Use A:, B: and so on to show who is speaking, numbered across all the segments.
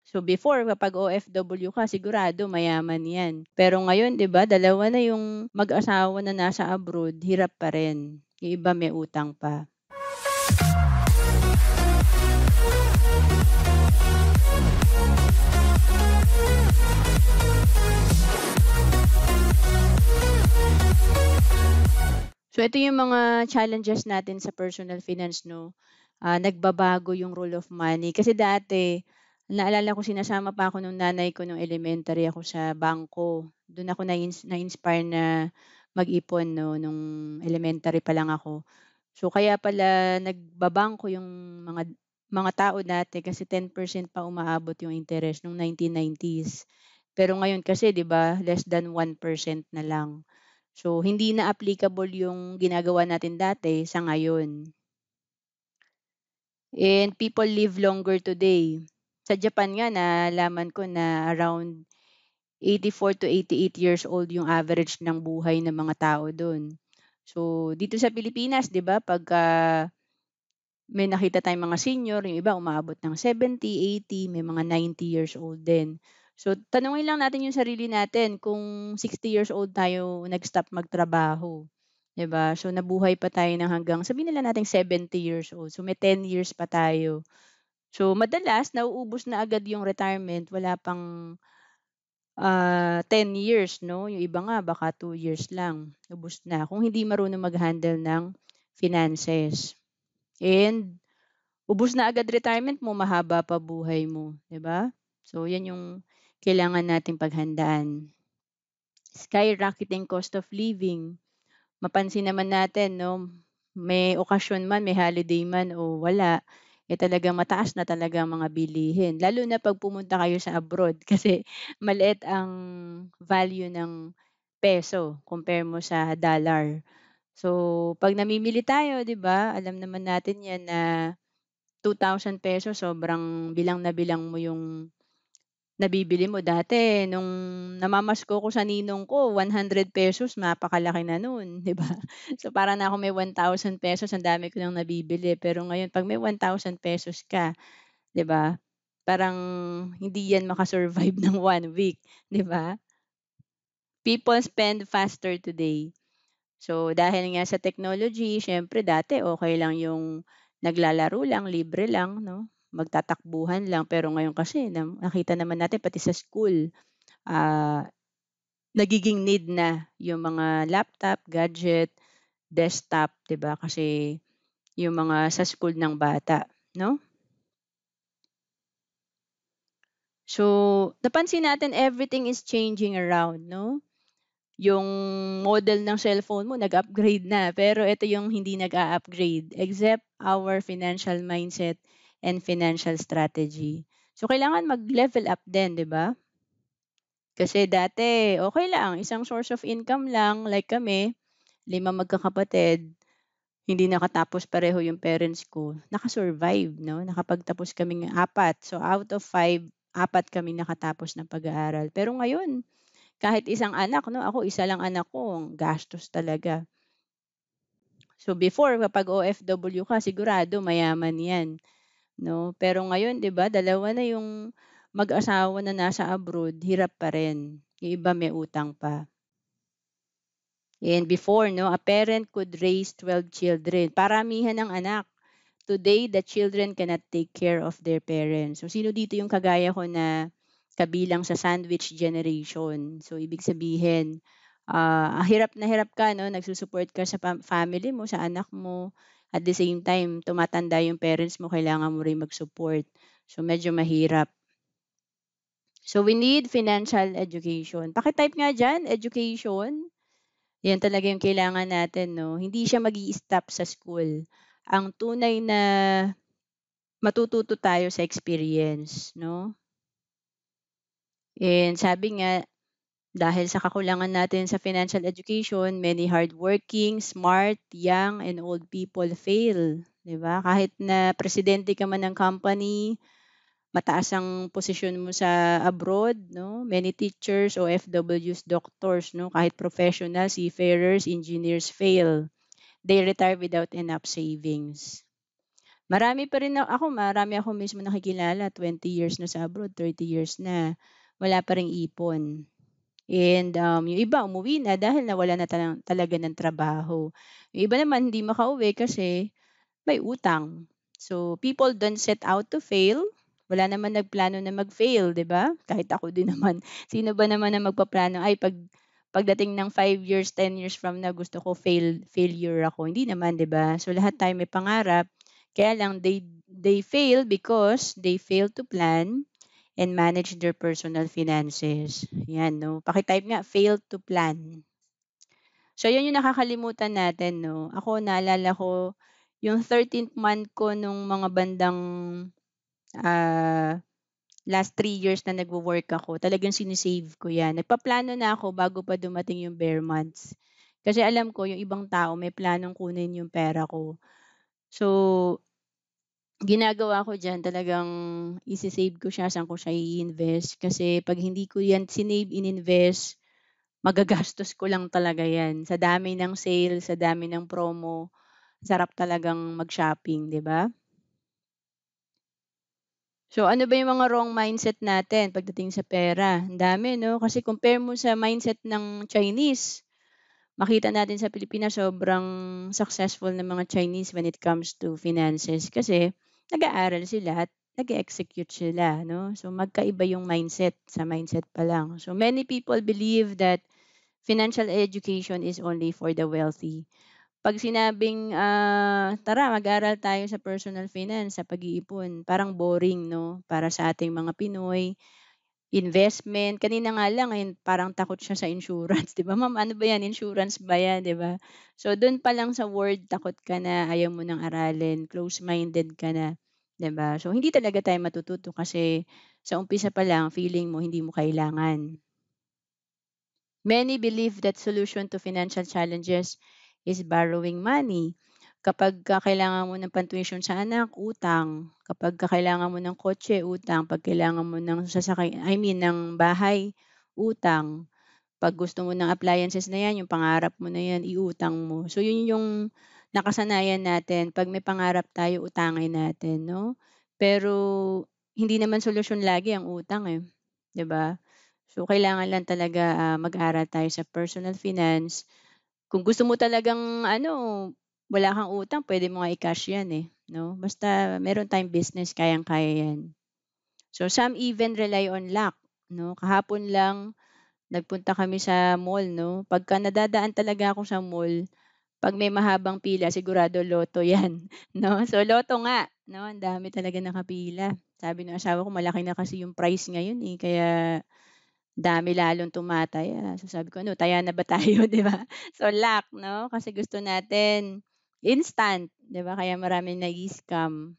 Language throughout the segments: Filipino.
A: So before kapag OFW ka sigurado mayaman 'yan. Pero ngayon 'di ba dalawa na yung mag-asawa na nasa abroad, hirap pa rin. Yung iba may utang pa. So ito yung mga challenges natin sa personal finance 'no, nagbabago yung rule of money. Kasi dati, naalala ko sinasama pa ako nung nanay ko nung elementary ako sa bangko. Dun ako na-inspire na mag-ipon 'no, nung elementary pa lang ako. So kaya pala nagbabangko yung mga tao dati kasi 10% pa umaabot yung interest nung 1990s. Pero ngayon kasi 'di ba, less than 1% na lang. So, hindi na applicable yung ginagawa natin dati sa ngayon. And people live longer today. Sa Japan nga nalaman ko na around 84 to 88 years old yung average ng buhay ng mga tao dun. So, dito sa Pilipinas 'di ba pagka may nakita tayong mga senior, yung iba umaabot ng 70, 80, may mga 90 years old din. So, tanungin lang natin yung sarili natin kung 60 years old tayo nag-stop magtrabaho, 'di ba? So, nabuhay pa tayo ng hanggang sabihin nila nating 70 years old. So, may 10 years pa tayo. So, madalas nauubos na agad yung retirement, wala pang 10 years 'no? Yung iba nga baka 2 years lang, ubos na kung hindi marunong mag-handle ng finances. And ubos na agad retirement mo, mahaba pa buhay mo, 'di ba? So 'yan yung kailangan nating paghandaan. Skyrocketing cost of living, mapansin naman natin 'no, may okasyon man, may holiday man o wala, eh, talagang mataas na talaga ang mga bilihin. Lalo na 'pag pumunta kayo sa abroad kasi maliit ang value ng peso compare mo sa dollar. So 'pag namimili tayo 'di ba, alam naman natin 'yan na ₱2,000 sobrang bilang na bilang mo yung nabibili mo. Dati nung namamasko ko sa ninong ko ₱100 napakalaki na nun, 'di ba? So, para na akong may ₱1,000 ang dami ko ng nabibili. Pero ngayon 'pag may ₱1,000 ka, 'di ba, parang hindi 'yan maka-survive ng 1 week, 'di ba? People spend faster today. So, dahil nga sa technology, siyempre dati okey lang yung naglalaro lang, libre lang 'no, magtatakbuhan lang. Pero ngayon kasi nakita naman natin pati sa school, ah, nagiging need na yung mga laptop, gadget, desktop, 'di ba? Kasi yung mga sa school ng bata 'no? So, napansin natin everything is changing around 'no? Yung model ng cellphone mo nag-upgrade na, pero ito yung hindi nag-a-upgrade except our financial mindset and financial strategy. So, kailangan mag-level up din, 'di ba? Kasi dati okay lang, isang source of income lang, like kami, 5 magkakapatid, hindi nakatapos pareho yung parents ko, naka-survive 'no, nakapagtapos kaming 4. So, out of 5, 4 kaming nakatapos ng pag-aaral. Pero ngayon kahit isang anak 'no, ako isa lang anak ko, ang gastos talaga. So before kapag OFW ka sigurado mayaman 'yan 'no, pero ngayon 'di ba dalawa na yung mag-asawa na nasa abroad, hirap pa rin, yung iba may utang pa. And before 'no, a parent could raise 12 children, paramihan ng anak. Today, the children cannot take care of their parents. So sino dito yung kagaya ko na kabilang sa sandwich generation? So ibig sabihin, hirap na hirap ka 'no, nagsu-support ka sa family mo, sa anak mo. At the same time, tumatanda yung parents mo, kailangan mo rin mag-support. So medyo mahirap. So we need financial education. Paki-type nga diyan, education. Yan talaga yung kailangan natin 'no. Hindi siya mag-i-stop sa school. Ang tunay na matututo tayo sa experience 'no. And sabi nga, dahil sa kakulangan natin sa financial education, many hardworking, smart, young, and old people fail, 'di ba? Kahit na presidente ka man ng company, mataas ang posisyon mo sa abroad 'no, many teachers, OFWs, doctors 'no, kahit professional, seafarers, engineers fail. They retire without enough savings. Marami ako mismo nakikilala 20 years na sa abroad, 30 years na, wala pa ring ipon. And, yung iba umuwi na dahil nawalan na talaga ng trabaho. Yung iba naman hindi makauwi kasi may utang. So, people don't set out to fail. Wala naman nagplano na mag-fail, 'di ba? Kahit ako din naman. Sino ba naman ang magpaplano, "Ay pagdating ng 5 years, 10 years from now gusto ko failure ako." Hindi naman, 'di ba? So, lahat tayo may pangarap, kaya lang they fail because they fail to plan and manage their personal finances. 'Yan 'no, paki-type nga, fail to plan. So 'yun yung nakakalimutan natin 'no. Ako naalala ko yung 13th month ko nung mga bandang, ah, last 3 years na nagwo-work ako, talagang sine-save ko 'yan. Nagpaplano na ako bago pa dumating yung bare months. Kasi alam ko yung ibang tao may planong kunin yung pera ko. So, ginagawa ko diyan talagang ise-save ko siya, saan ko siya i-invest. Kasi 'pag hindi ko 'yan sinave, ininvest, magagastos ko lang talaga 'yan. Sa dami ng sale, sa dami ng promo, sarap talagang mag-shopping, 'di ba? So, ano ba yung mga wrong mindset natin pagdating sa pera? Ang dami 'no, kasi compare mo sa mindset ng Chinese, makita natin sa Pilipinas sobrang successful ng mga Chinese when it comes to finances kasi nag-aaral sila at nag-e-execute sila 'no. So, magkaiba yung mindset pa lang. So, many people believe that financial education is only for the wealthy. 'Pag sinabing, "Tara mag-aral tayo sa personal finance, sa pag-iipon," parang boring 'no, para sa ating mga Pinoy. Investment, kanina nga lang, parang takot siya sa insurance, 'di ba, "Ma'am, ano ba 'yan, insurance ba 'yan?" 'Di ba? So, dun pa lang sa word takot ka na, ayaw mo ng aralin, close-minded ka na, 'di ba? So, hindi talaga tayo matututo kasi sa umpisa pa lang feeling mo hindi mo kailangan. Many believe that solution to financial challenges is borrowing money. Kapagka kailangan mo ng pantuition sa anak, utang. Kapagka kailangan mo ng kotse, utang. 'Pag kailangan mo ng ng bahay, utang. 'Pag gusto mo ng appliances na 'yan, yung pangarap mo na 'yan, iutang mo. So, yun yung nakasanayan natin. 'Pag may pangarap tayo, utangin natin, 'no? Pero hindi naman solusyon lagi ang utang, 'di ba? So, kailangan lang talaga, mag-aral tayo sa personal finance. Kung gusto mo talagang ano, wala kang utang, puwede mo nga i-cash 'yan, 'no? Basta meron tayong business, kayang-kaya 'yan. So, some even rely on luck, 'no? Kahapon lang nagpunta kami sa mall 'no, pagka nadadaan talaga ako sa mall, 'pag may mahabang pila sigurado lotto 'yan, 'no? So, lotto nga, 'no, ang dami talaga nakapila. Sabi ng asawa ko malaki na kasi yung price ngayon, kaya dami lalong tumataya. So, sabi ko, "Ano, taya na ba tayo?" 'Di ba? So, luck 'no, kasi gusto natin instant, 'di ba, kaya maraming nai-scam.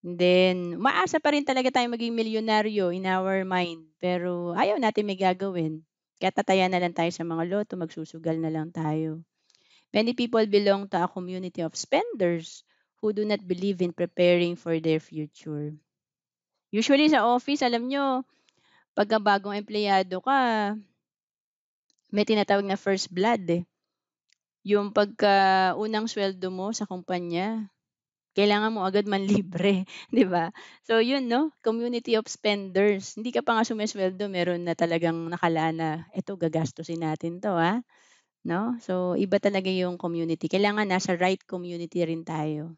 A: And then, umaasa pa rin talaga tayong maging milyonaryo in our mind, pero ayaw natin may gagawin. Kaya tataya na lang tayo sa mga lotto, magsusugal na lang tayo. Many people belong to a community of spenders who do not believe in preparing for their future. Usually sa office, alam nyo, pagka bagong empleyado ka, may tinatawag na first blood, Yung pagka unang sweldo mo sa kumpanya, kailangan mo agad manlibre, 'di ba? So yun 'no, community of spenders. Hindi ka pa nga sumesweldo meron na talagang nakalaan na, "Eto gagastusin natin 'to, 'no? So iba talaga yung community, kailangan nasa right community rin tayo.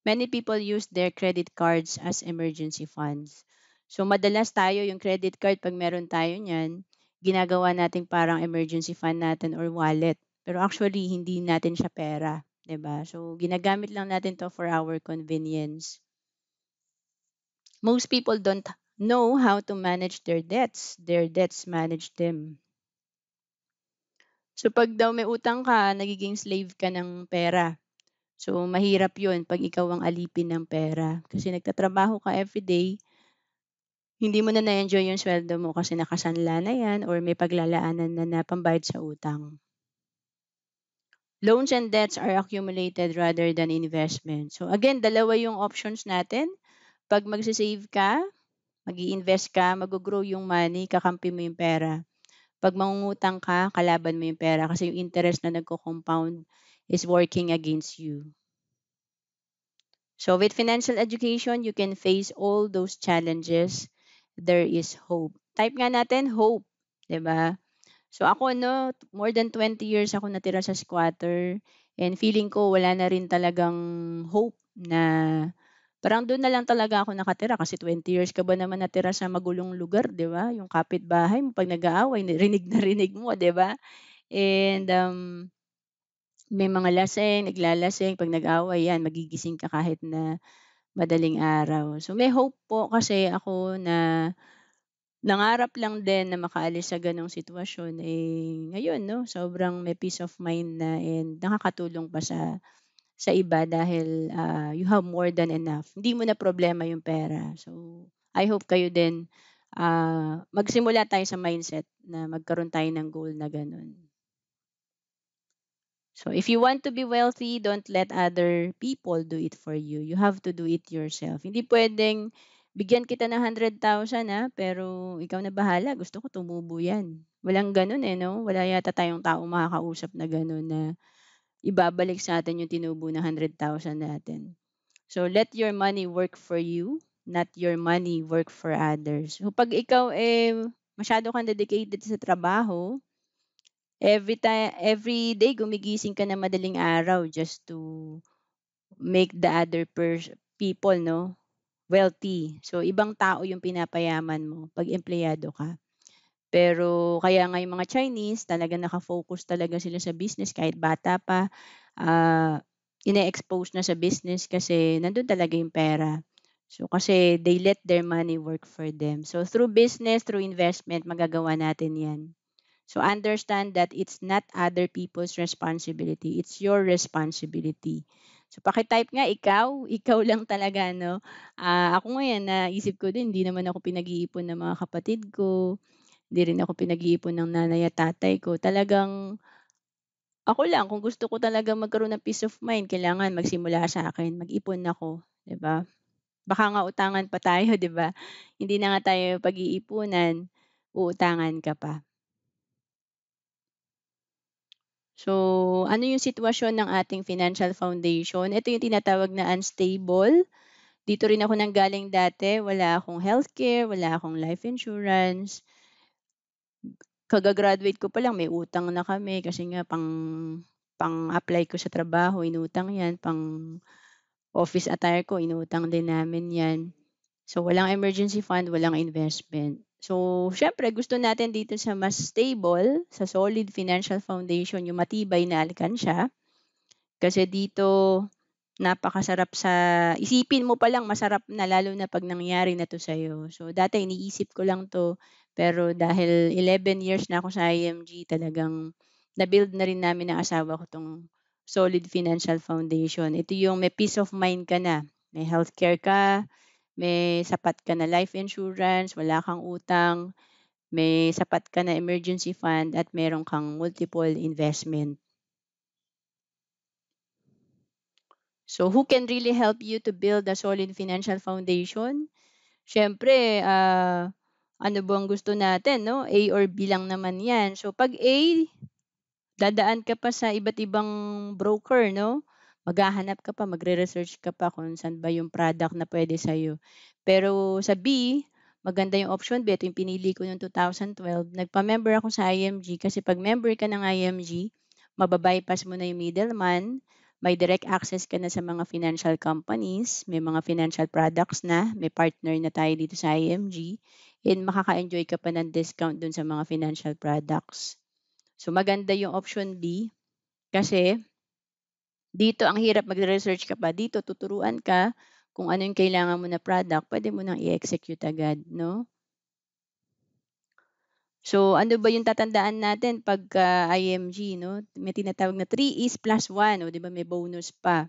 A: Many people use their credit cards as emergency funds. So madalas tayo yung credit card 'pag meron tayo niyan, ginagawa nating parang emergency fund natin or wallet. Pero actually hindi natin siya pera, 'di ba? So ginagamit lang natin 'to for our convenience. Most people don't know how to manage their debts manage them. So 'pag daw may utang ka, nagiging slave ka ng pera. So mahirap 'yun 'pag ikaw ang alipin ng pera. Kasi nagtatrabaho ka everyday, hindi mo na na-enjoy yung sweldo mo kasi nakasanla na 'yan or may paglalaanan na na pambayad sa utang. Loans and debts are accumulated rather than investment. So again, dalawa yung options natin. 'Pag magse-save ka, mag-i-invest ka, maggo-grow yung money, kakampi mo yung pera. 'Pag mangungutang ka, kalaban mo yung pera kasi yung interest na nagko-compound is working against you. So with financial education, you can face all those challenges. There is hope. Type nga natin, hope. 'Di ba? So ako 'no, more than 20 years ako natira sa squatter and feeling ko wala na rin talagang hope na parang do'n na lang talaga ako nakatira kasi 20 years ka ba naman natira sa magulong lugar, 'di ba? Yung kapitbahay mo 'pag nag-aaway rinig na rinig mo, 'di ba? And, may mga laseng, naglalasing 'pag nag-away 'yan magigising ka kahit na madaling araw. So may hope po kasi ako na nangarap lang din na makaalis sa gano'ng sitwasyon, ngayon 'no, sobrang may peace of mind na and nakakatulong pa sa iba dahil, you have more than enough. Hindi mo na problema yung pera. So, I hope kayo din, magsimula tayo sa mindset na magkaroon tayo ng goal na gano'n. So if you want to be wealthy, don't let other people do it for you. You have to do it yourself. Hindi puwedeng bigyan kita ng 100,000 pero ikaw na bahala, gusto ko tumubo 'yan. Walang gano'n, 'no? Wala yata tayong taong makakausap na gano'n na ibabalik sa atin yung tinubo na 100,000 natin. So let your money work for you, not your money work for others. So 'pag ikaw, masyado kang dedicated sa trabaho, every day gumigising ka ng madaling araw just to make the other people 'no, wealthy. So ibang tao yung pinapayaman mo 'pag empleyado ka. Pero kaya nga yung mga Chinese talagang naka-focus talaga sila sa business kahit bata pa, ah, ine-expose na sa business kasi nandun talaga yung pera. So kasi they let their money work for them. So through business, through investment magagawa natin 'yan. So understand that it's not other people's responsibility, it's your responsibility. So paki-type nga ikaw, ikaw lang talaga 'no. Ako ngayon naisip ko din hindi naman ako pinag-iipon ng mga kapatid ko, hindi rin ako pinag-iipon ng nanay at tatay ko. Talagang ako lang kung gusto ko talagang magkaroon ng peace of mind kailangan magsimula sa akin, mag-ipon ako, 'di ba? Baka nga utangan pa tayo, 'di ba? Hindi na nga tayo pag-iipunan, uutangan ka pa. So, ano yung sitwasyon ng ating financial foundation? Ito yung tinatawag na unstable. Dito rin ako nanggaling dati, wala akong healthcare, wala akong life insurance. Kaga-graduate ko pa lang may utang na kami kasi nga pang-apply ko sa trabaho inutang 'yan, pang-office attire ko inutang din namin 'yan. So, walang emergency fund, walang investment. So, siyempre gusto natin dito sa mas stable, sa solid financial foundation, yung matibay na alkansya. Kasi dito napakasarap sa isipin mo pa lang masarap na lalo na 'pag nangyari na 'to sa'yo. So, dati iniisip ko lang 'to, pero dahil 11 years na ako sa IMG talagang na-build na rin namin ng asawa ko 'tong solid financial foundation. Ito yung may peace of mind ka na, may healthcare ka, may sapat ka na life insurance, wala kang utang, may sapat ka na emergency fund at meron kang multiple investment. So who can really help you to build a solid financial foundation? Siyempre, ano bang gusto natin 'no, A or B lang naman 'yan. So 'pag A, dadaan ka pa sa iba't ibang broker 'no, maghahanap ka pa, magre-research ka pa kung saan ba yung product na puwede sa'yo. Pero sa B, maganda yung option B, ito yung pinili ko noong 2012, nagpa-member ako sa IMG kasi 'pag member ka ng IMG, maba-bypass mo na yung middleman, may direct access ka na sa mga financial companies, may mga financial products na, may partner na tayo dito sa IMG, and makaka-enjoy ka pa ng discount dun sa mga financial products. So maganda yung option B kasi dito ang hirap magre-research ka pa, dito tuturuan ka kung ano yung kailangan mo na product, puwede mo nang i-execute agad 'no. So ano ba yung tatandaan natin pagka IMG 'no, may tinatawag na 3 is+1 o 'di ba may bonus pa.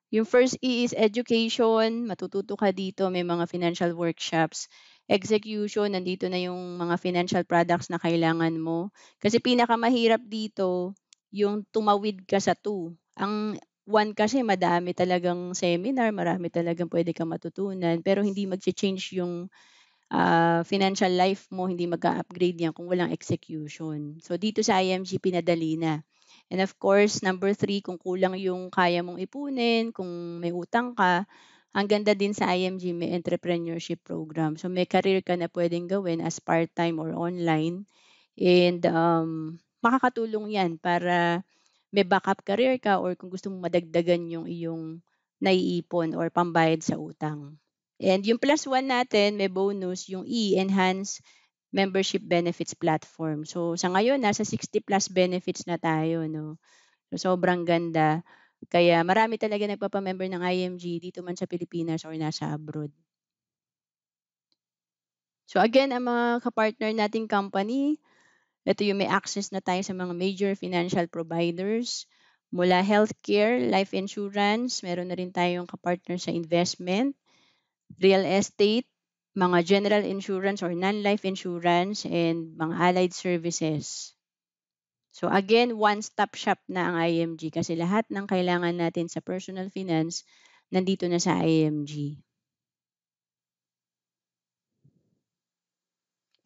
A: Yung first E is education, matututo ka dito, may mga financial workshops. Execution, nandito na yung mga financial products na kailangan mo. Kasi pinakamahirap dito, yung tumawid ka sa 2. Ang 1 kasi madami talagang seminar, marami talagang pwede kang matutunan, pero hindi magche-change yung, financial life mo, hindi mag upgrade yan kung walang execution. So dito sa IMG pinadali na. And of course, number 3, kung kulang yung kaya mong ipunin, kung may utang ka, ang ganda din sa IMG may entrepreneurship program. So may career ka na puwedeng gawin as part-time or online and, makakatulong 'yan para may backup career ka or kung gusto mong madagdagan yung iyong naiipon or pambayad sa utang. And yung +1 natin may bonus yung Enhanced Membership Benefits Platform. So sa ngayon nasa 60 plus benefits na tayo 'no. So sobrang ganda. Kaya marami talaga nagpapa-member ng IMG dito man sa Pilipinas or nasa abroad. So again, ang mga ka-partner nating company, ito yung may access na tayo sa mga major financial providers, mula healthcare, life insurance, meron na rin tayong ka-partner sa investment, real estate, mga general insurance or non-life insurance, and mga allied services. So again, one-stop shop na ang IMG kasi lahat ng kailangan natin sa personal finance nandito na sa IMG.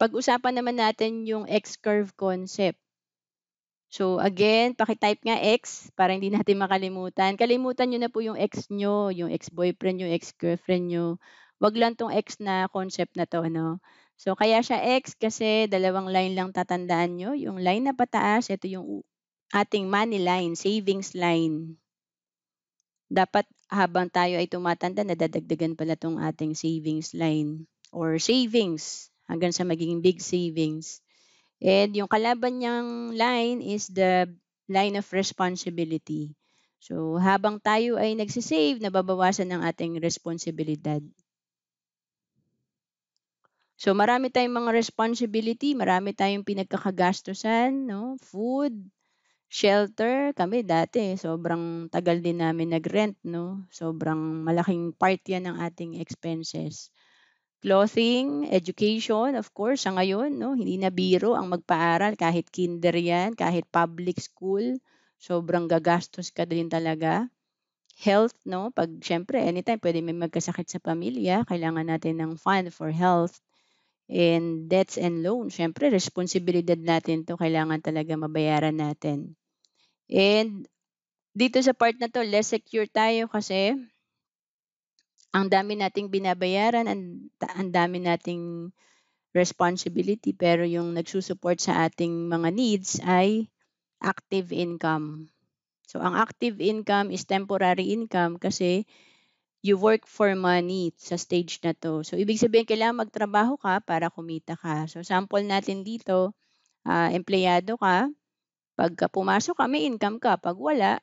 A: Pag-usapan naman natin yung X-curve concept. So again, paki-type nga X para hindi natin makalimutan. Kalimutan niyo na po yung ex niyo, yung ex-boyfriend niyo, ex-girlfriend niyo. Wag lang 'tong X na concept na 'to 'no. So kaya siya X kasi dalawang line lang tatandaan niyo, yung line na pataas, ito yung ating money line, savings line. Dapat habang tayo ay tumatanda nadadagdagan pala 'tong ating savings line or savings hanggang sa magiging big savings. And yung kalaban niyang line is the line of responsibility. So habang tayo ay nagse-save, nababawasan ang ating responsibilidad. So marami tayong mga responsibility, marami tayong pinagkakagastusan 'no, food, shelter. Kami dati sobrang tagal din namin nag-rent 'no, sobrang malaking part 'yan ng ating expenses. Clothing, education, of course sa ngayon 'no, hindi na biro ang magpaaral kahit kinder 'yan, kahit public school, sobrang gagastos ka din talaga. Health 'no, 'pag siyempre anytime puwede may magkasakit sa pamilya, kailangan natin ng fund for health. And debts and loans, siyempre responsibilidad natin 'to, kailangan talaga mabayaran natin. And dito sa part na 'to less secure tayo kasi ang dami nating binabayaran, ang dami nating responsibility, pero yung nagsu-support sa ating mga needs ay active income. So ang active income is temporary income kasi you work for money sa stage na 'to. So ibig sabihin kailangan magtrabaho ka para kumita ka. So sample natin dito, empleyado ka, pagka pumasok ka may income ka, 'pag wala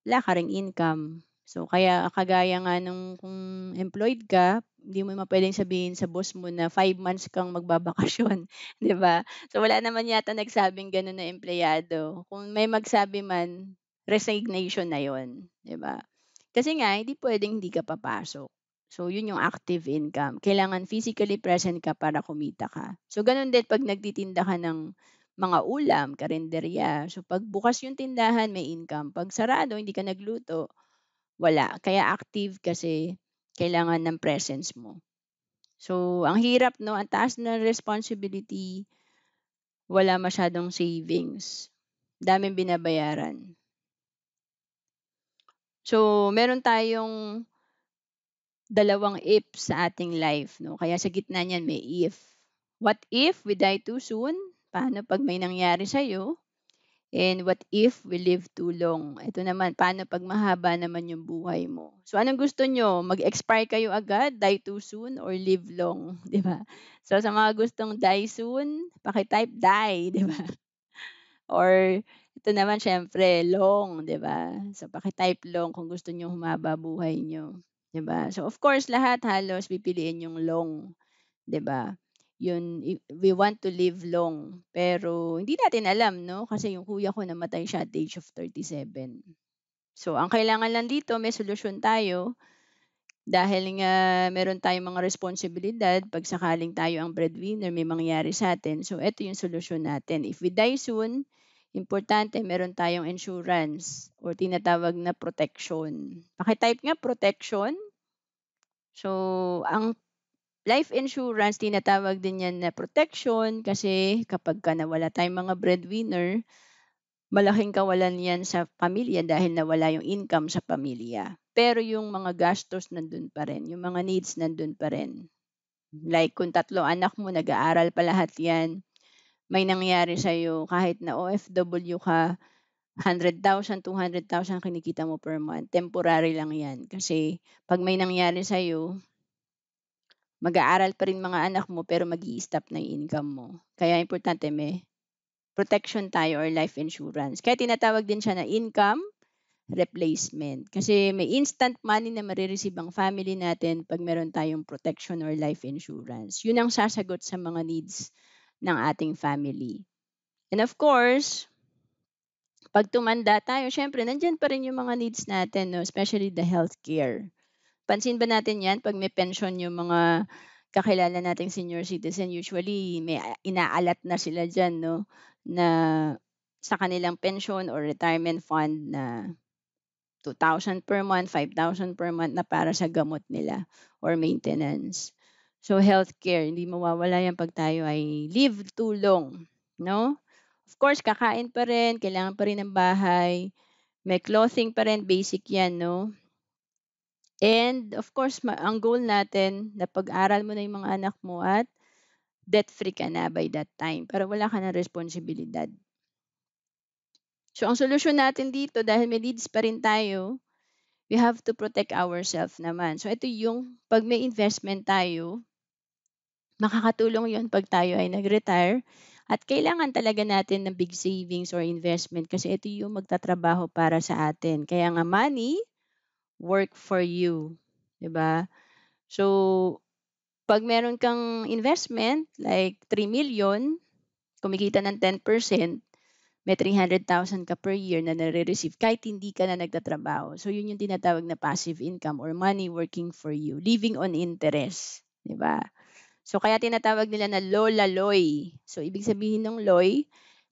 A: ka ring income. So kaya kagaya nga nung kung employed ka, hindi mo naman puwedeng sabihin sa boss mo na 5 months kang magbabakasyon, 'di ba? So wala naman yata nagsabing gano'n na empleyado. Kung may magsabi man, resignation na 'yon, 'di ba? Kasi nga hindi puwedeng hindi ka papasok. So 'yun yung active income. Kailangan physically present ka para kumita ka. So gano'n din 'pag nagtitinda ka ng mga ulam, karenderya. So 'pag bukas yung tindahan may income, 'pag sarado hindi ka nagluto, wala. Kaya active kasi kailangan ng presence mo. So ang hirap 'no, ang taas ng responsibility, wala masyadong savings, daming binabayaran. So meron tayong dalawang if sa ating life 'no, kaya sa gitna niyan may if. What if we die too soon? Paano 'pag may nangyari sa'yo? And what if we live too long? Ito naman, paano 'pag mahaba naman yung buhay mo? So anong gusto niyo, mag-expire kayo agad, die too soon, or live long, 'di ba? So sa mga gustong die soon, paki-type die, 'di ba? Or ito naman siyempre long, 'di ba? So paki-type long kung gusto niyo humaba buhay niyo, 'di ba? So of course lahat halos pipiliin yung long, 'di ba? We want to live long, pero hindi natin alam 'no, kasi yung kuya ko namatay siya at the age of 37. So ang kailangan lang dito may solusyon tayo, dahil nga meron tayong mga responsibilidad 'pag sakaling tayo ang breadwinner, may mangyari sa'tin. So eto yung solusyon natin, if we die soon, importante meron tayong insurance or tinatawag na protection. Paki-type nga protection. So ang life insurance tinatawag din 'yan na protection kasi kapagka nawala tayong mga breadwinner, malaking kawalan 'yan sa pamilya dahil nawala yung income sa pamilya. Pero yung mga gastos nandun pa rin, yung mga needs nandun pa rin. Like kung 3 anak mo nag-aaral pa lahat 'yan, may nangyari sa'yo kahit na OFW ka, 100,000, 200,000 kinikita mo per month, temporary lang 'yan. Kasi 'pag may nangyari sa'yo, mag-aaral pa rin mga anak mo pero mag-i-stop na yung income mo. Kaya importante may protection tayo or life insurance. Kaya tinatawag din siya na income replacement. Kasi may instant money na mare-receive ang family natin 'pag meron tayong protection or life insurance. Yun ang sasagot sa mga needs ng ating family. And of course, 'pag tumanda tayo siyempre nandiyan pa rin yung mga needs natin 'no, especially the healthcare. Pansin ba natin 'yan 'pag may pension yung mga kakilala nating senior citizen, usually may inaalat na sila diyan 'no, na sa kanilang pension or retirement fund na 2,000 per month, 5,000 per month na para sa gamot nila or maintenance. So healthcare, hindi mawawala 'yan 'pag tayo ay live too long, 'no? Of course, kakain pa rin, kailangan pa rin ng bahay, may clothing pa rin, basic 'yan, 'no? And of course, ang goal natin na pag-aral mo na yung mga anak mo at debt-free ka na by that time para wala ka ng responsibilidad. So ang solusyon natin dito dahil may needs pa rin tayo, we have to protect ourselves naman. So ito yung 'pag may investment tayo, makakatulong 'yun 'pag tayo ay nag-retire at kailangan talaga natin ng big savings or investment kasi ito yung magtatrabaho para sa atin. Kaya nga money work for you, 'di ba? So 'pag meron kang investment like 3,000,000, kumikita ng 10%, may 300,000 ka per year na nare-receive kahit hindi ka na nagtatrabaho. So yun yung tinatawag na passive income or money working for you, living on interest, 'di ba? So kaya tinatawag nila na Lola Loy. So ibig sabihin ng Loy,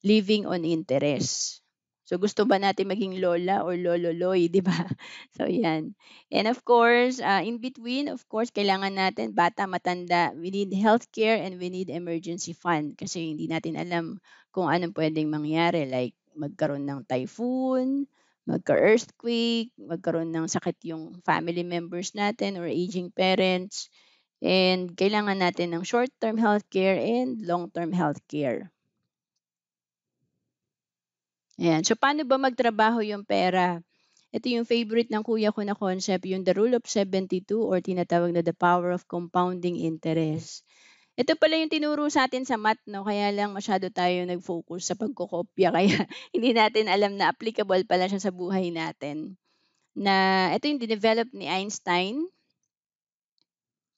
A: living on interest. So gusto ba natin maging lola or lolo Loy, 'di ba? So 'yan. And of course, in between, of course, kailangan natin bata, matanda, we need healthcare and we need emergency fund kasi hindi natin alam kung anong puwedeng mangyari like magkaroon ng typhoon, magka-earthquake, magkaroon ng sakit yung family members natin or aging parents. And kailangan natin ng short-term healthcare and long-term healthcare. Ayan. So, paano ba magtrabaho yung pera? Ito yung favorite ng kuya ko na concept, yung the rule of 72 or tinatawag na the power of compounding interest. Ito pala yung tinuro sa atin sa math 'no, kaya lang masyado tayo nag-focus sa pagkokopya kaya hindi natin alam na applicable pala siya sa buhay natin. Na ito yung dinevelop ni Einstein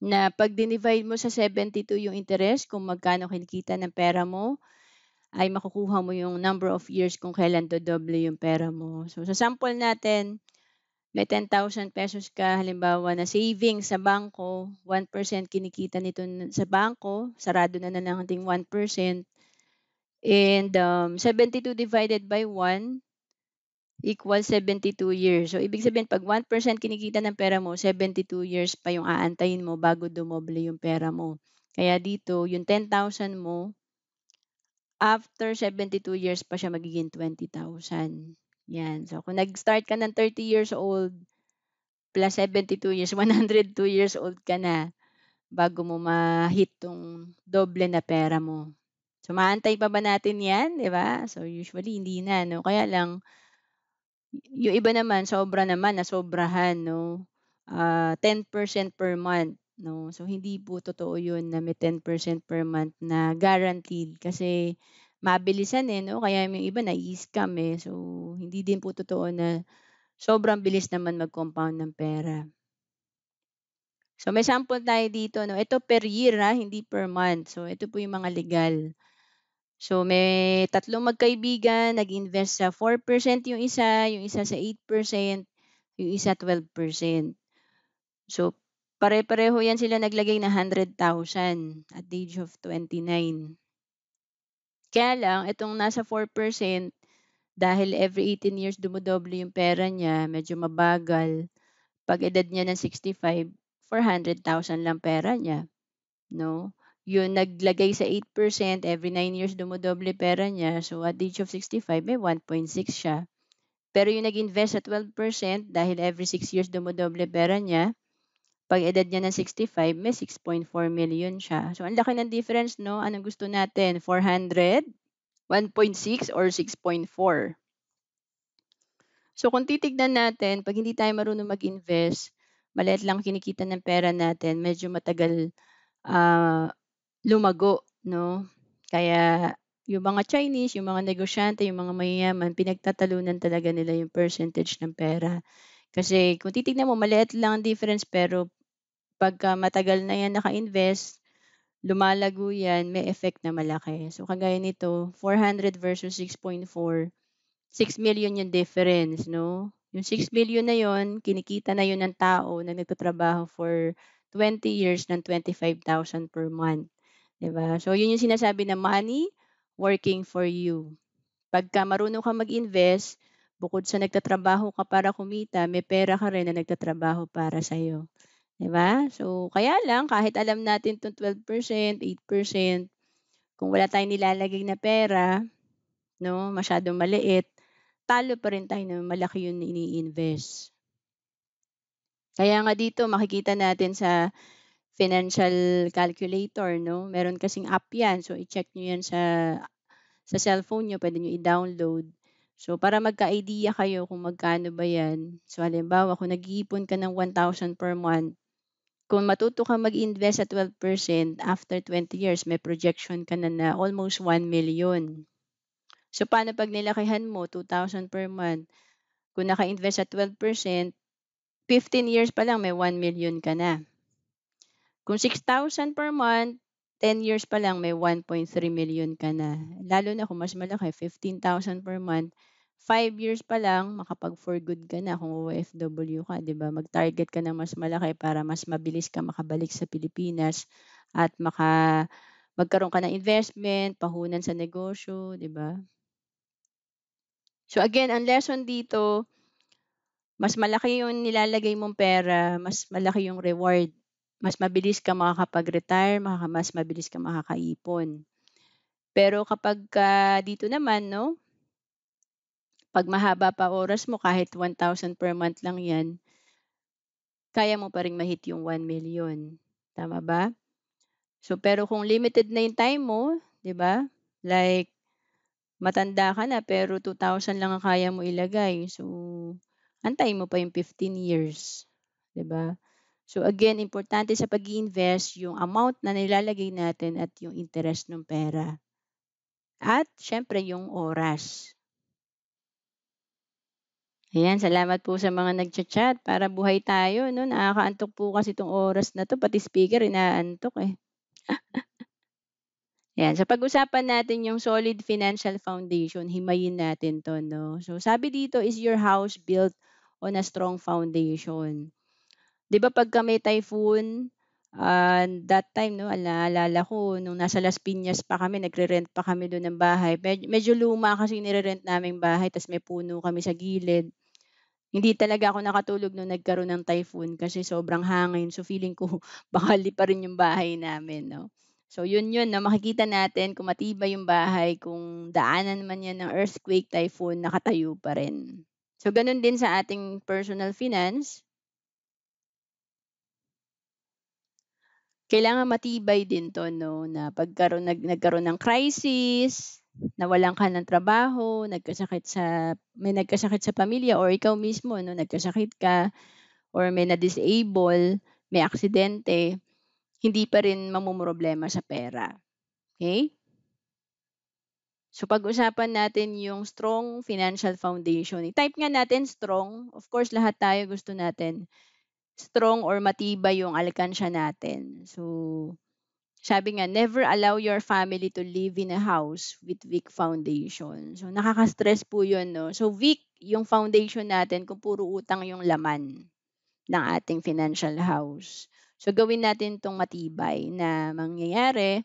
A: na 'pag dinivide mo sa 72 yung interest kung magkano kinikita ng pera mo, ay makukuha mo yung number of years kung kailan dodoble yung pera mo. So sa sample natin, may ₱10,000 ka halimbawa na savings sa bangko, 1% kinikita nito sa bangko, sarado na ng ating 1%. And 72 divided by 1 equals 72 years. So ibig sabihin 'pag 1% kinikita ng pera mo, 72 years pa yung aantayin mo bago dumoble yung pera mo. Kaya dito yung 10,000 mo, after 72 years pa siya magiging 20,000. Yan. So kung nag-start ka ng 30 years old plus 72 years, 102 years old ka na bago mo ma-hit 'tong doble na pera mo. So maantay pa ba natin 'yan, 'di ba? So usually hindi na 'no, kaya lang yung iba naman sobra naman, nasobrahan 'no, 10% per month 'no. So hindi po totoo yun na may 10% per month na guaranteed kasi mabilisan, eh, 'no, kaya yung iba nai-scam, eh. So hindi din po totoo na sobrang bilis naman mag-compound ng pera. So may sample tayo dito 'no, ito per year, hindi per month. So ito po yung mga legal. So may tatlong magkaibigan nag-invest sa 4% yung isa sa 8%, yung isa 12%. So pare-pareho yan sila naglagay ng 100,000 at the age of 29. Kaya lang itong nasa 4% dahil every 18 years dumodoble yung pera niya, medyo mabagal. 'Pag edad niya ng 65, 400,000 lang pera niya, 'no? yung naglagay sa 8%, every 9 years dumodoble pera niya. So, at the age of 65 may 1.6 siya. Pero yung nag-invest sa 12% dahil every 6 years dumodoble pera niya, 'pag edad niya ng 65 may 6.4 million siya. So, ang laki ng difference 'no? Anong gusto natin, 400, 1.6 or 6.4? So, kung titignan natin 'pag hindi tayo marunong mag-invest, maliit lang kinikita ng pera natin, medyo matagal, ah, lumago 'no? Kaya yung mga Chinese, yung mga negosyante, yung mga mayayaman, pinagtatalunan talaga nila yung percentage ng pera. Kasi kung titignan mo maliit lang ang difference pero pagka matagal na yan naka-invest, lumalago yan, may effect na malaki. So kagaya nito, 400 versus 6.4, 6 million yung difference, no? Yung 6 million na yon, kinikita na yun ng tao na nagtatrabaho for 20 years ng 25,000 per month. 'Di ba? So yun yung sinasabi na money working for you. Pagka marunong kang mag-invest, bukod sa nagtatrabaho ka para kumita, may pera ka rin na nagtatrabaho para sa'yo. 'Di ba? So, kaya lang kahit alam natin 'tong 12%, 8%, kung wala tayong nilalagay na pera 'no, masyadong maliit, talo pa rin tayo na malaki yung ini-invest. Kaya nga dito makikita natin sa financial calculator 'no, meron kasing app 'yan. So, i-check niyo 'yan sa cellphone niyo, puwede niyo i-download. So, para magka-idea kayo kung magkano ba 'yan. So, halimbawa kung nag-iipon ka ng 1,000 per month, kung matuto kang mag-invest sa 12%, after 20 years may projection ka na almost 1 million. So, paano 'pag nilakihan mo 2,000 per month, kung naka-invest sa 12%, 15 years pa lang may 1 million ka na. Kung 6,000 per month, 10 years pa lang may 1.3 million ka na. Lalo na kung mas malaki, 15,000 per month, 5 years pa lang makapag-for good ka na kung OFW ka, 'di ba? Mag-target ka ng mas malaki para mas mabilis ka makabalik sa Pilipinas at magkaroon ka ng investment, pahunan sa negosyo, 'di ba? So again, ang lesson dito, mas malaki yung nilalagay mong pera, mas malaki yung reward. Mas mabilis ka makakapag-retire, mas mabilis ka makakaipon. Pero kapagka dito naman 'no, 'pag mahaba pa oras mo kahit 1,000 per month lang 'yan, kaya mo pa ring ma-hit yung 1 million, tama ba? So, pero kung limited na yung time mo, 'di ba? Like matanda ka na pero 2,000 lang ang kaya mo ilagay. So, antayin mo pa yung 15 years, 'di ba? So again, importante sa pag-iinvest yung amount na nilalagay natin at yung interest ng pera. At siyempre yung oras. Ayan, salamat po sa mga nagcha-chat para buhay tayo 'no, nakakaantok po kasi 'tong oras na 'to, pati speaker inaantok, eh. Ayan, so pag-usapan natin yung solid financial foundation, himayin natin 'to 'no. So sabi dito, "Is your house built on a strong foundation?" 'Di ba pagka may typhoon, that time 'no, naalala ko nung nasa Las Piñas pa kami, nagre-rent pa kami dun ng bahay. Medyo luma kasi yung nire-rent naming bahay ta's may puno kami sa gilid. Hindi talaga ako nakatulog nung nagkaroon ng typhoon kasi sobrang hangin. So, feeling ko baka liparin yung bahay namin 'no. So, yun 'no, makikita natin kung matibay yung bahay, kung daanan man yan ng earthquake, typhoon, nakatayo pa rin. So, ganun din sa ating personal finance. Kailangan matibay din 'to 'no, na nagkaroon ng crisis, nawalan ka ng trabaho, may nagkasakit sa pamilya or ikaw mismo 'no, nagkasakit ka or may na-disable, may aksidente, hindi pa rin mamomroblema sa pera, okey? So pag-usapan natin yung strong financial foundation. I-type nga natin strong, of course lahat tayo gusto natin strong or matibay yung alkansya natin. So sabi nga, never allow your family to live in a house with weak foundation. So, nakaka-stress po yun, no? So, weak yung foundation natin kung puro utang yung laman ng ating financial house. So, gawin natin itong matibay na mangyayari,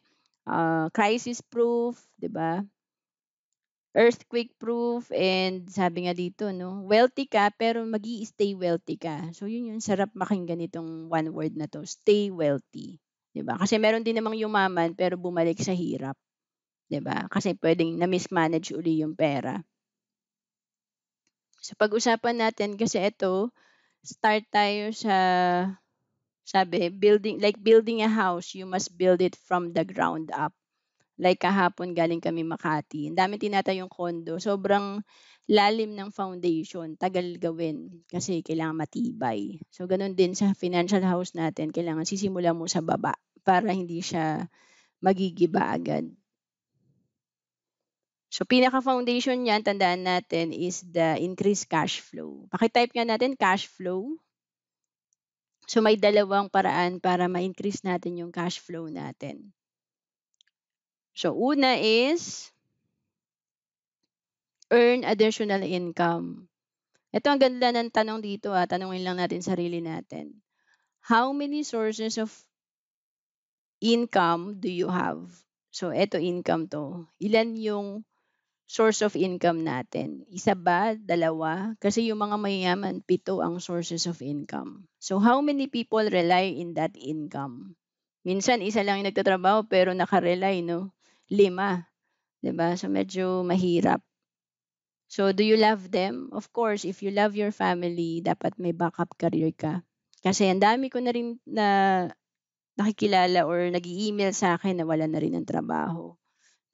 A: crisis-proof, di ba? Earthquake-proof, and sabi nga dito, no? Wealthy ka, pero mag stay wealthy ka. So, yun yung sarap makinggan itong one word na to, stay wealthy. 'di ba? Kasi meron din namang yumaman pero bumalik sa hirap, 'di ba? Kasi puwedeng na-mismanage uli yung pera. So pag-usapan natin kasi ito, start tayo sa sabi building a house, you must build it from the ground up. Like kahapon galing kami Makati, ang daming tinatayong condo, sobrang lalim ng foundation, tagal gawin kasi kailangan matibay. So gano'n din sa financial house natin, kailangan sisimulan mo sa baba para hindi siya magigiba agad. So pinaka-foundation niyan tandaan natin is the increased cash flow. Paki-type nga natin cash flow. So may dalawang paraan para ma-increase natin yung cash flow natin. So una is earn additional income. Ito ang ganda ng tanong dito, tanungin lang natin sarili natin. How many sources of income do you have? So eto income 'to. Ilan yung source of income natin? Isa ba, dalawa? Kasi yung mga mayayaman, 7 ang sources of income. So how many people rely in that income? Minsan isa lang yung nagtatrabaho pero naka-rely 'no, 5, 'di ba? So medyo mahirap. So, do you love them? Of course, if you love your family, dapat may backup career ka. Kasi ang dami ko na rin na nakikilala or nag-e-email sa akin na wala na rin ng trabaho,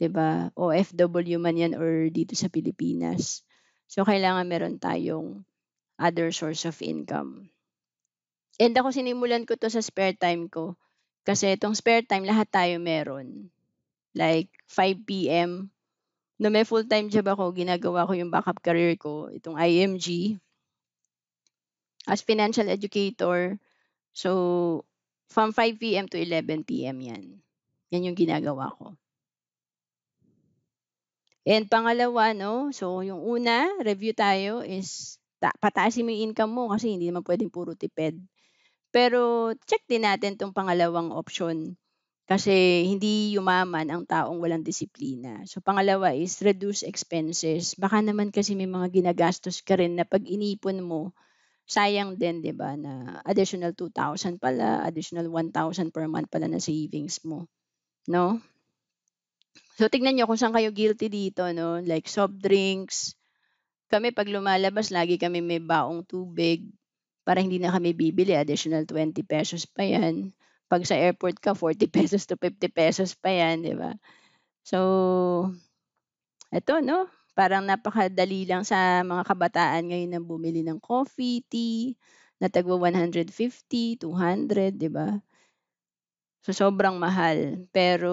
A: 'di ba? OFW man 'yan or dito sa Pilipinas. So, kailangan meron tayong other source of income. And ako sinimulan ko 'to sa spare time ko. Kasi itong spare time lahat tayo meron. Like 5 PM, no may full-time job ako, ginagawa ko yung backup career ko, itong IMG. As financial educator, so from 5 PM to 11 PM 'yan. 'Yan yung ginagawa ko. And pangalawa 'no, so yung una, review tayo is pataasin mo yung income mo kasi hindi naman puwedeng puro tipid. Pero check din natin 'tong pangalawang option, kasi hindi yumaman ang taong walang disiplina. So pangalawa is reduce expenses. Baka naman kasi may mga ginagastos ka rin na 'pag inipon mo, sayang din 'di ba, na additional 2,000 pala, additional 1,000 per month pala na savings mo, 'no? So tignan niyo kung saan kayo guilty dito 'no, like soft drinks. Kami 'pag lumalabas lagi kami may baong tubig para hindi na kami bibili, additional ₱20 pa 'yan. 'Pag sa airport ka ₱40 to ₱50 pa 'yan, 'di ba? So, eto 'no, parang napakadali lang sa mga kabataan ngayon na bumili ng coffee, tea na tagwa 150, 200, 'di ba? So, sobrang mahal. Pero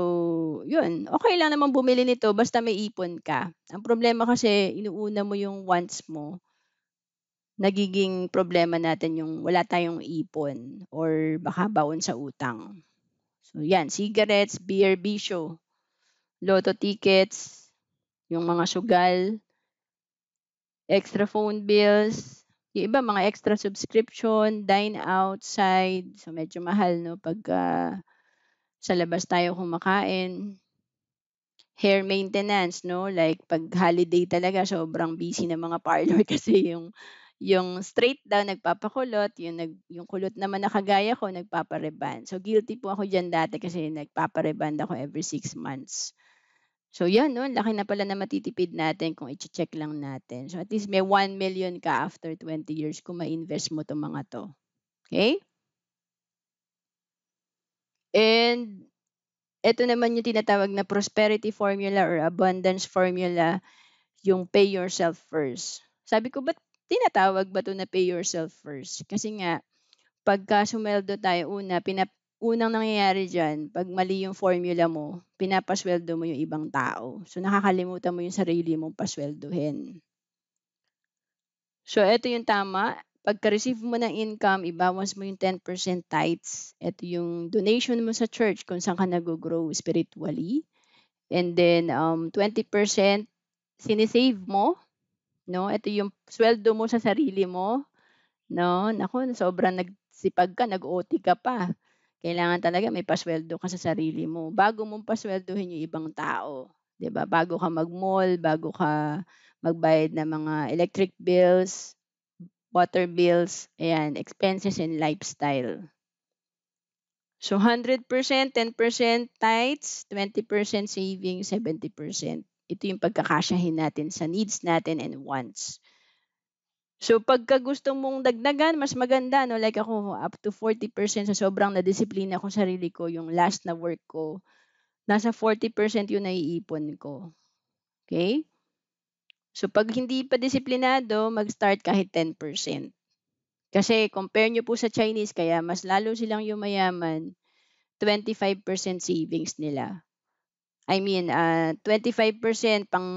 A: 'yun, okey lang naman bumili nito basta may ipon ka. Ang problema kasi inuuna mo yung wants mo, nagiging problema natin yung wala tayong ipon or baka baon sa utang. So 'yan, cigarettes, beer, bisyo, lotto tickets, yung mga sugal, extra phone bills, yung iba mga extra subscription, dine outside, so medyo mahal 'no pagka sa labas tayo kumakain. Hair maintenance 'no, like 'pag holiday talaga sobrang busy ng mga parlor kasi yung straight daw nagpapakulot, yung kulot naman na kagaya ko nagpapa-rebond. So guilty po ako diyan dati kasi nagpapa-rebond ako every 6 months. So 'yan 'no, laki na pala na matitipid natin kung iche-check lang natin. So at least may 1 million ka after 20 years kung ma-invest mo 'tong mga 'to, okay. And eto naman yung tinatawag na prosperity formula or abundance formula, yung pay yourself first. Sabi ko, ba't tinatawag ba 'to na pay yourself first? Kasi nga pagka sumeldo tayo unang nangyayari diyan 'pag mali yung formula mo, pinapasweldo mo yung ibang tao. So, nakakalimutan mo yung sarili mong paswelduhin. So, eto yung tama, pagka-receive mo ng income, ibawas mo yung 10% tithes. Eto yung donation mo sa church kung saan ka naggo-grow spiritually. And then, 20% sine-save mo, 'no? Ito yung sweldo mo sa sarili mo, 'no? Naku, sobrang nagsipag ka, nag-OT ka pa. Kailangan talaga may pasweldo ka sa sarili mo bago mong paswelduhin yung ibang tao, 'di ba? Bago ka mag-mall, bago ka magbayad ng mga electric bills, water bills, ayan, expenses and lifestyle. So 100%, 10% tithes, 20% savings, 70%. Ito yung pagkakasyahin natin sa needs natin and wants. So pagka gusto mong dagdagan, mas maganda, no? Like ako, up to 40% sa sobrang nadisiplina ko sarili ko, yung last na work ko, nasa 40% yung naiipon ko. Okay? So pag hindi pa disiplinado, mag-start kahit 10%. Kasi compare nyo po sa Chinese, kaya mas lalo silang yumayaman, 25% savings nila. I mean, 25% pang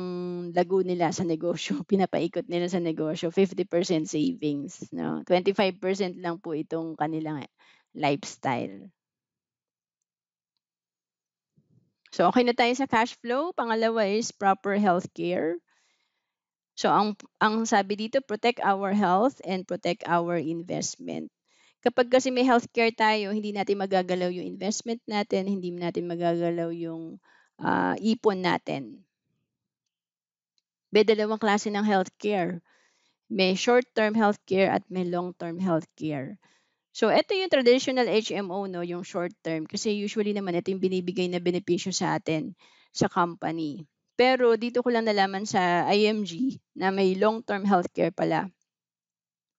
A: lago nila sa negosyo, pinapaikot nila sa negosyo, 50% savings, no? 25% lang po itong kanilang lifestyle. So, okay na tayo sa cash flow. Pangalawa is proper healthcare. So, ang sabi dito, protect our health and protect our investment. Kapag kasi may healthcare tayo, hindi natin magagalaw yung investment natin, hindi natin magagalaw yung ipon natin. May dalawang klase ng healthcare. May short-term healthcare at may long-term healthcare. So, ito yung traditional HMO, no, yung short-term. Kasi usually naman, ito yung binibigay na benepisyo sa atin sa company. Pero dito ko lang nalaman sa IMG na may long-term healthcare pala.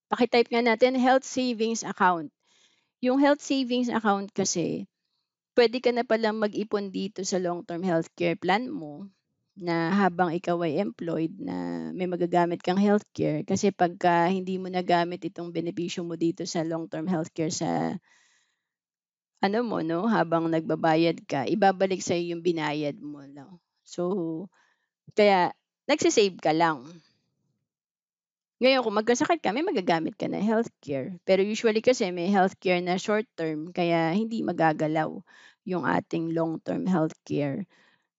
A: Pakitype nga natin, health savings account. Yung health savings account kasi, pwede ka na palang mag-ipon dito sa long-term healthcare plan mo na habang ikaw ay employed na may magagamit kang healthcare. Kasi pagka hindi mo nagamit itong benepisyo mo dito sa long-term healthcare sa ano mo, no, habang nagbabayad ka, ibabalik sa yung binayad mo, no. So, kaya nagse-save ka lang. Ngayon kung magkasakit ka, may magagamit ka na healthcare. Pero usually kasi may healthcare na short term kaya hindi magagalaw yung ating long-term healthcare.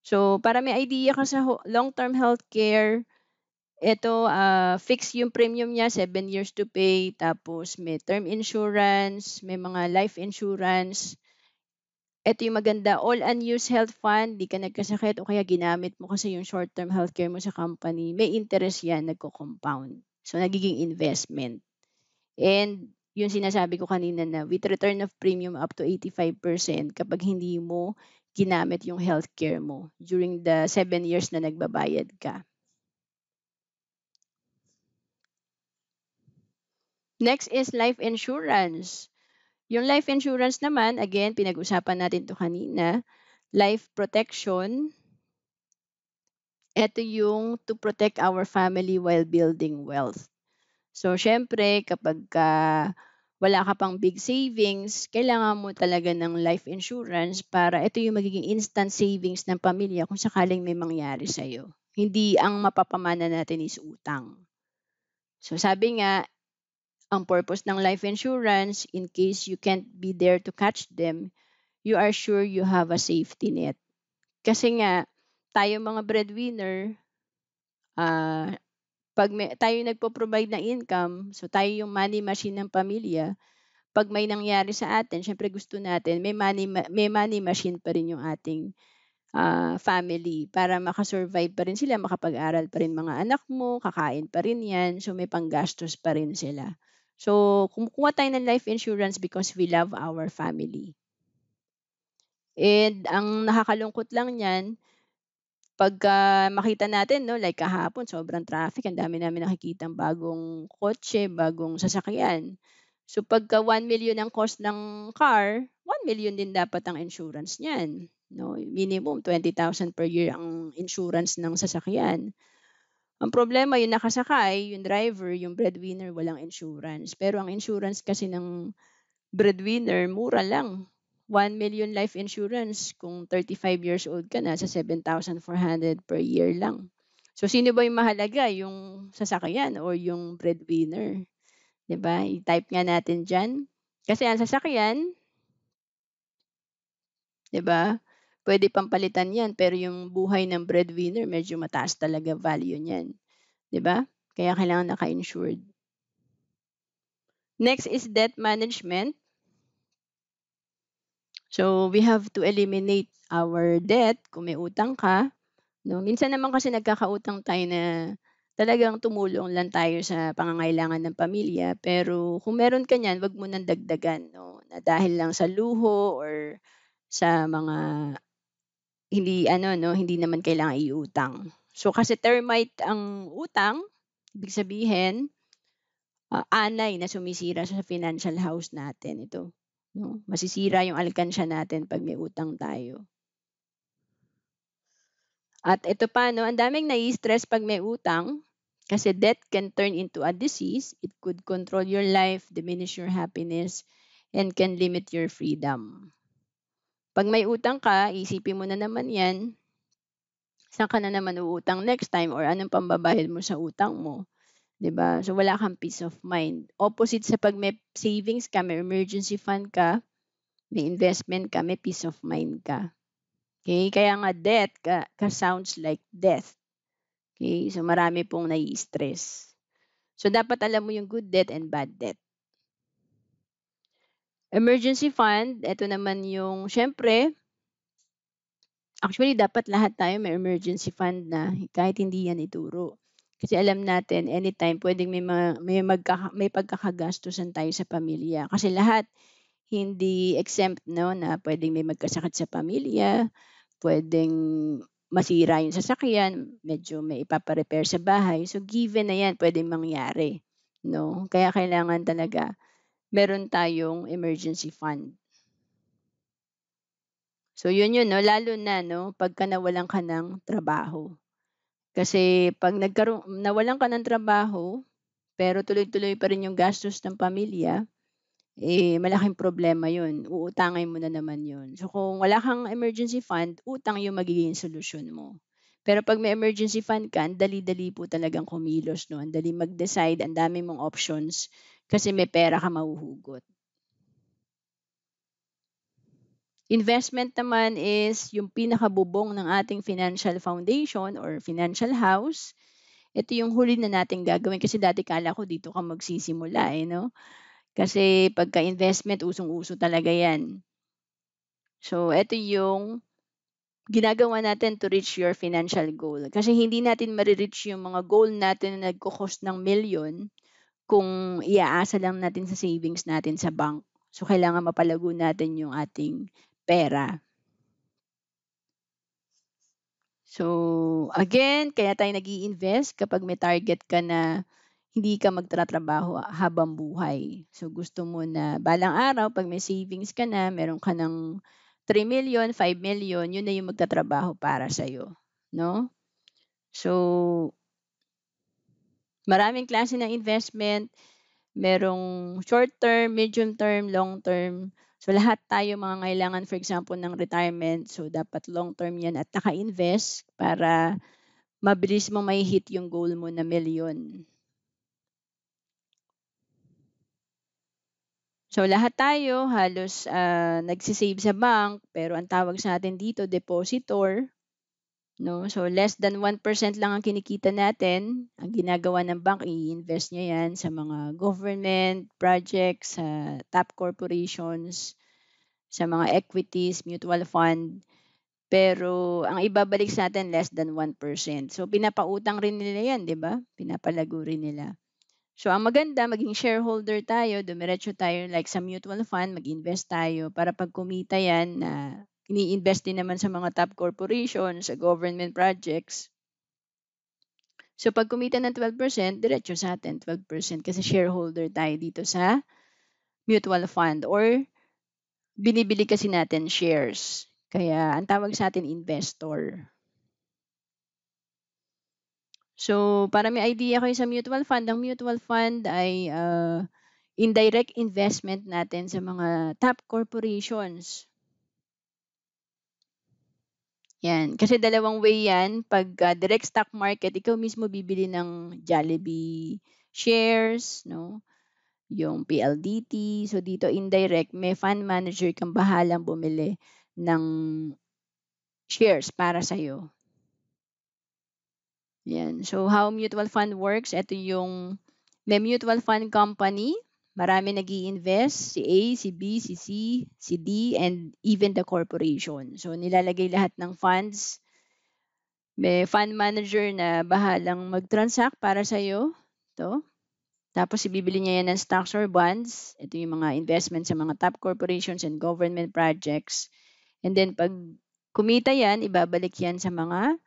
A: So, para may idea ka sa long-term healthcare, ito, fix yung premium niya, 7 years to pay, tapos may term insurance, may mga life insurance. Ito yung maganda, all unused health fund, di ka nagkasakit o kaya ginamit mo kasi yung short-term healthcare mo sa company, may interest yan, nagko-compound. So, nagiging investment. And yung sinasabi ko kanina na with return of premium up to 85% kapag hindi mo ginamit yung healthcare mo during the 7 years na nagbabayad ka. Next is life insurance. Yung life insurance naman, again, pinag-usapan natin to kanina, life protection. Ito yung to protect our family while building wealth. So, syempre, kapag wala ka pang big savings, kailangan mo talaga ng life insurance para ito yung magiging instant savings ng pamilya kung sakaling may mangyari sa'yo. Hindi ang mapapamana natin is utang. So, sabi nga, ang purpose ng life insurance, in case you can't be there to catch them, you are sure you have a safety net. Kasi nga, tayo mga breadwinner, ah, pag tayo nagpo-provide ng income, so tayo yung money machine ng pamilya, pag may nangyari sa atin, syempre gusto natin may money machine pa rin yung ating family para makasurvive pa rin sila, makapag-aral pa rin mga anak mo, kakain pa rin yan, so may panggastos pa rin sila. So, kumukuha tayo ng life insurance because we love our family. And ang nakakalungkot lang niyan, pagka makita natin 'no, like kahapon sobrang traffic, ang dami namin nakikitang bagong kotse, bagong sasakyan. So pagka 1,000,000 ang cost ng car, 1,000,000 din dapat ang insurance niyan, 'no? Minimum 20,000 per year ang insurance ng sasakyan. Ang problema yung nakasakay, yung driver, yung breadwinner, walang insurance. Pero ang insurance kasi ng breadwinner, mura lang. 1,000,000 life insurance kung 35 years old ka na sa 7,400 per year lang. So, sino ba yung mahalaga, yung sasakyan or yung breadwinner? 'Di ba? I-type nga natin diyan. Kasi ang sasakyan, 'di ba, pwede pang palitan 'yan pero yung buhay ng breadwinner medyo mataas talaga value niyan, 'di ba? Kaya kailangan naka-insured. Next is debt management. So, we have to eliminate our debt kung may utang ka, 'no. Minsan naman kasi nagkakautang tayo na talagang tumulong lang tayo sa pangangailangan ng pamilya, pero kung meron ka niyan, 'wag mo ng dagdagan 'no, na dahil lang sa luho or sa mga hindi ano 'no, hindi naman kailangang iutang. So, kasi termite ang utang, ibig sabihin, anay na sumisira sa financial house natin ito, 'no. Masisira yung alkansya natin 'pag may utang tayo. At ito pa 'no, ang daming nai-stress 'pag may utang, kasi debt can turn into a disease. It could control your life, diminish your happiness, and can limit your freedom. 'Pag may utang ka, isipin mo na naman 'yan, saan ka na naman uutang next time or anong pambabayad mo sa utang mo, 'di ba? So, wala kang peace of mind. Opposite sa 'pag may savings ka, may emergency fund ka, may investment ka, may peace of mind ka. Okay, kaya nga debt sounds like death. Okay, so marami pong nai-stress. So, dapat alam mo yung good debt and bad debt. Emergency fund, eto naman yung siyempre, actually dapat lahat tayo may emergency fund na kahit hindi yan ituro. Kasi alam natin anytime puwedeng may pagkakagastusan tayo sa pamilya. Kasi lahat hindi exempt 'no, na puwedeng may magkasakit sa pamilya, puwedeng masira yung sasakyan, medyo may ipapa-repair sa bahay. So, given na yan puwedeng mangyari 'no. Kaya kailangan talaga meron tayong emergency fund. So, yun 'no, lalo na 'no, pagka nawalan ka ng trabaho. Kasi 'pag nawalan ka ng trabaho, pero tuloy-tuloy pa rin yung gastos ng pamilya, eh, malaking problema yun, uutangin mo na naman yun. So, kung wala kang emergency fund, utang yung magiging solusyon mo. Pero 'pag may emergency fund ka, ang dali-dali po talagang kumilos 'no, ang dali mag-decide, ang dami mong options, kasi may pera ka mahuhugot. Investment naman is yung pinakabubong ng ating financial foundation or financial house. Ito yung huli na nating gagawin kasi dati akala ko dito ka magsisimula, eh, 'no? Kasi pagka-investment usong-uso talaga 'yan. So, ito yung ginagawa natin to reach your financial goal. Kasi hindi natin mare-reach yung mga goal natin na nagko-cost ng milyon kung iaasa lang natin sa savings natin sa bank. So, kailangan mapalago natin yung ating pera. So, again, kaya tayo nag-i-invest kapag may target ka na hindi ka magtatrabaho habang buhay. So, gusto mo na balang araw 'pag may savings ka na, meron ka ng 3,000,000, 5,000,000, yun na yung magtatrabaho para sa'yo, 'no? So, maraming klase ng investment, merong short term, medium term, long term. So, lahat tayo mangangailangan for example ng retirement, so dapat long term 'yan at naka-invest para mabilis mong mai-hit yung goal mo na milyon. So, lahat tayo halos, nagse-save sa bank, pero ang tawag sa atin dito depositor, 'no. So, less than 1% lang ang kinikita natin. Ang ginagawa ng bank i-invest niya 'yan sa mga government projects, sa top corporations, sa mga equities, mutual fund. Pero ang ibabalik sa atin less than 1%. So, pinapautang rin nila 'yan, 'di ba? Pinapalago rin nila. So, ang maganda maging shareholder tayo, dumiretso tayo like sa mutual fund, mag-invest tayo para 'pag kumita 'yan na ini-invest din naman sa mga top corporations, sa government projects. So, 'pag kumita ng 12%, diretso sa atin 12% kasi shareholder tayo dito sa mutual fund or binibili kasi natin shares. Kaya ang tawag sa atin investor. So, para may idea kayo sa mutual fund, ang mutual fund ay, indirect investment natin sa mga top corporations. Yan, kasi dalawang way yan, 'pag, direct stock market, ikaw mismo bibili ng Jollibee shares 'no, yung PLDT. So, dito indirect, may fund manager kang bahalang bumili ng shares para sa'yo. Yan. So, how mutual fund works, ito yung may mutual fund company, marami nag-i-invest, si A, si B, si C, si D, and even the corporation. So, nilalagay lahat ng funds May fund manager na bahalang mag-transact para sa'yo, 'to. Tapos ibibili niya 'yan ng stocks or bonds. Ito yung mga investment sa mga top corporations and government projects. And then 'pag kumita 'yan, ibabalik 'yan sa mga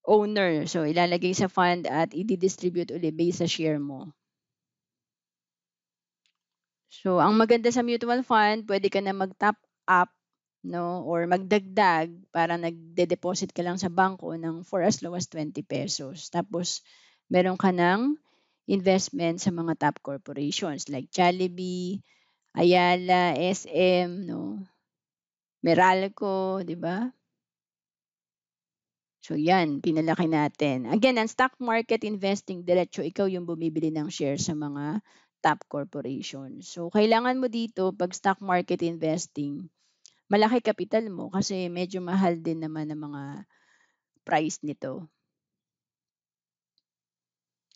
A: owner. So ilalagay sa fund at idi-distribute uli base sa share mo. So ang maganda sa mutual fund, pwede ka na mag-top up 'no, or magdagdag, para nagde-deposit ka lang sa bangko ng for as low as ₱20. Tapos meron ka ng investment sa mga top corporations like Jollibee, Ayala, SM 'no, Meralco, 'di ba? So 'yan, pinalaki natin. Again, ang stock market investing, diretso ikaw yung bumibili ng share sa mga top corporations. So kailangan mo dito 'pag stock market investing, malaki kapital mo kasi medyo mahal din naman ang mga price nito.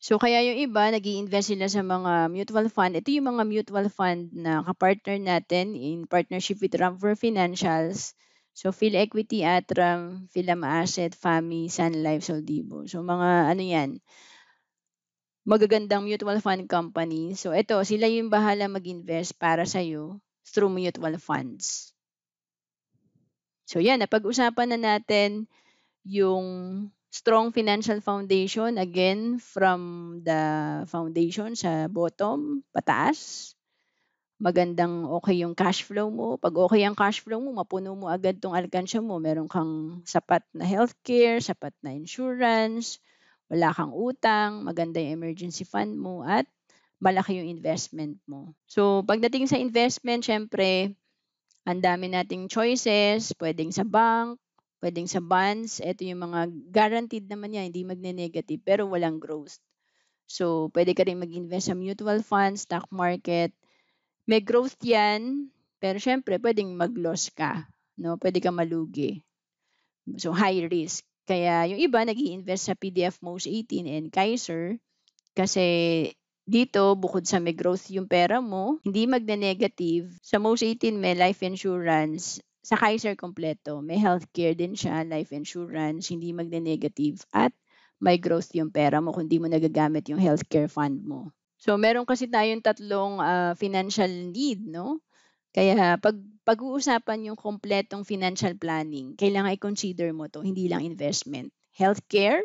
A: So kaya yung iba nag-i-invest sila sa mga mutual fund. Ito yung mga mutual fund na ka-partner natin in partnership with Ramfor Financials. So PhilEquity, Atram, Philama Asset, FAMI, Sun Life, Soldibo. So mga ano yan, magagandang mutual fund company. So ito, sila yung bahala mag-invest para sa'yo through mutual funds. So yan, napag-usapan na natin yung strong financial foundation, again, from the foundation sa bottom, pataas. Magandang okay yung cash flow mo. 'Pag okay ang cash flow mo, mapuno mo agad 'tong alkansya mo. Meron kang sapat na healthcare, sapat na insurance, wala kang utang, maganda yung emergency fund mo, at malaki yung investment mo. So, pagdating sa investment, siyempre ang dami nating choices, puwedeng sa bank, puwedeng sa bonds. Ito yung mga guaranteed naman 'yan, hindi magne-negative pero walang growth. So, puwede ka rin mag-invest sa mutual funds, stock market. May growth 'yan, pero siyempre puwedeng mag-loss ka, 'no, puwede kang malugi. So, high risk. Kaya yung iba nag-i-invest sa PDF Most 18 and Kaiser. Kasi dito, bukod sa may growth yung pera mo, hindi magne-negative. Sa Most 18 may life insurance, sa Kaiser kompleto. May healthcare din siya, life insurance, hindi magne-negative, at may growth yung pera mo kung di mo nagagamit yung healthcare fund mo. So meron kasi tayong tatlong financial need, 'no? Kaya pag-uusapan yung kompletong financial planning, kailangan i-consider mo 'to, hindi lang investment. Healthcare,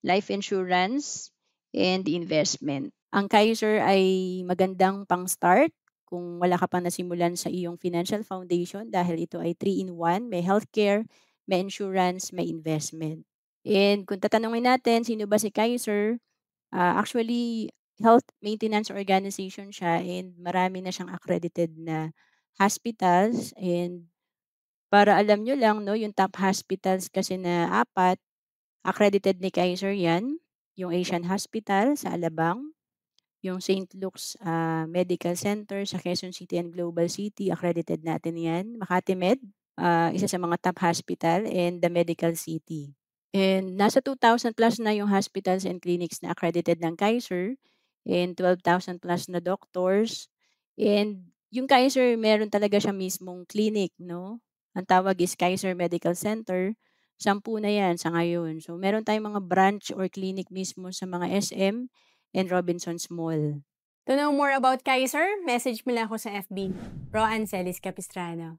A: life insurance, and investment. Ang Kaiser ay magandang pang-start kung wala ka pang nasimulan sa iyong financial foundation, dahil ito ay 3-in-1, may healthcare, may insurance, may investment. And kung tatanungin natin sino ba si Kaiser, actually health maintenance organization siya, and marami na siyang accredited na hospitals. And para alam nyo lang 'no, yung top hospitals kasi na 4, accredited ni Kaiser 'yan, yung Asian Hospital sa Alabang, yung St. Luke's, Medical Center sa Quezon City and Global City, accredited natin 'yan. Makati Med, isa sa mga top hospital, and the Medical City. And nasa 2,000 plus na yung hospitals and clinics na accredited ng Kaiser, and 12,000 plus na doctors. And yung Kaiser, meron talaga siya mismong clinic, 'no? Ang tawag is Kaiser Medical Center. 10 na 'yan sa ngayon. So meron tayong mga branch or clinic mismo sa mga SM and Robinsons Mall.
B: To know more about Kaiser, message mo lang ako sa FB, Ro Ancelis Capistrano.